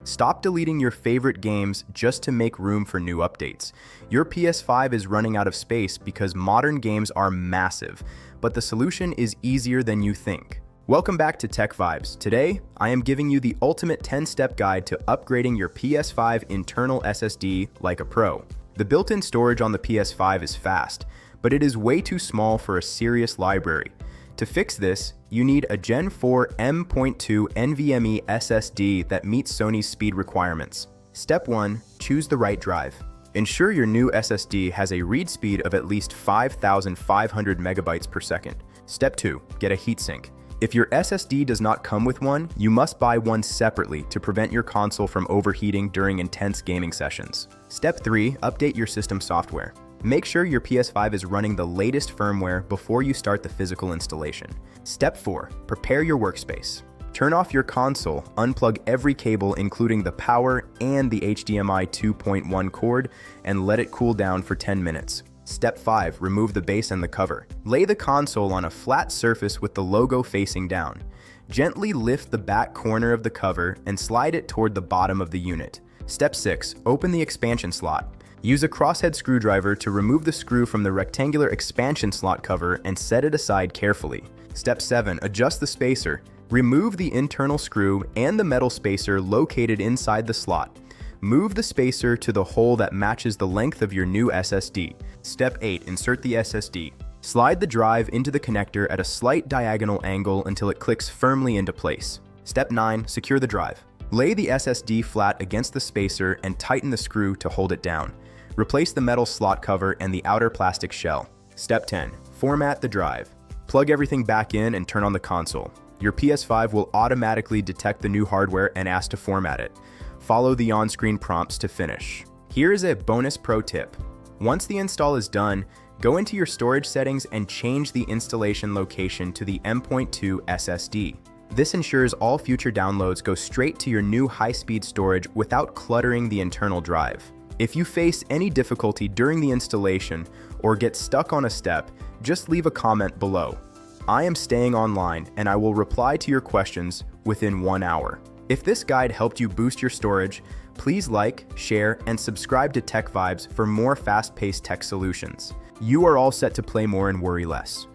Stop deleting your favorite games just to make room for new updates. Your PS5 is running out of space because modern games are massive, but the solution is easier than you think. Welcome back to TechVibes. Today, I am giving you the ultimate 10-step guide to upgrading your PS5 internal SSD like a pro. The built-in storage on the PS5 is fast, but it is way too small for a serious library. To fix this, you need a Gen 4 M.2 nvme SSD that meets Sony's speed requirements. Step 1. Choose the right drive. Ensure your new SSD has a read speed of at least 5,500 megabytes per second. Step 2. Get a heatsink. If your SSD does not come with one, you must buy one separately to prevent your console from overheating during intense gaming sessions. Step 3. Update your system software. Make sure your PS5 is running the latest firmware before you start the physical installation. Step 4. Prepare your workspace. Turn off your console, unplug every cable including the power and the HDMI 2.1 cord, and let it cool down for 10 minutes. Step 5. Remove the base and the cover. Lay the console on a flat surface with the logo facing down. Gently lift the back corner of the cover and slide it toward the bottom of the unit. Step 6. Open the expansion slot. Use a crosshead screwdriver to remove the screw from the rectangular expansion slot cover and set it aside carefully. Step 7. Adjust the spacer. Remove the internal screw and the metal spacer located inside the slot. Move the spacer to the hole that matches the length of your new SSD. Step 8. Insert the SSD. Slide the drive into the connector at a slight diagonal angle until it clicks firmly into place. Step 9. Secure the drive. Lay the SSD flat against the spacer and tighten the screw to hold it down. Replace the metal slot cover and the outer plastic shell. Step 10. Format the drive. Plug everything back in and turn on the console. Your PS5 will automatically detect the new hardware and ask to format it. Follow the on-screen prompts to finish. Here is a bonus pro tip. Once the install is done, go into your storage settings and change the installation location to the M.2 SSD. This ensures all future downloads go straight to your new high-speed storage without cluttering the internal drive. If you face any difficulty during the installation or get stuck on a step, just leave a comment below. I am staying online and I will reply to your questions within 1 hour. If this guide helped you boost your storage, please like, share, and subscribe to TechVibes for more fast-paced tech solutions. You are all set to play more and worry less.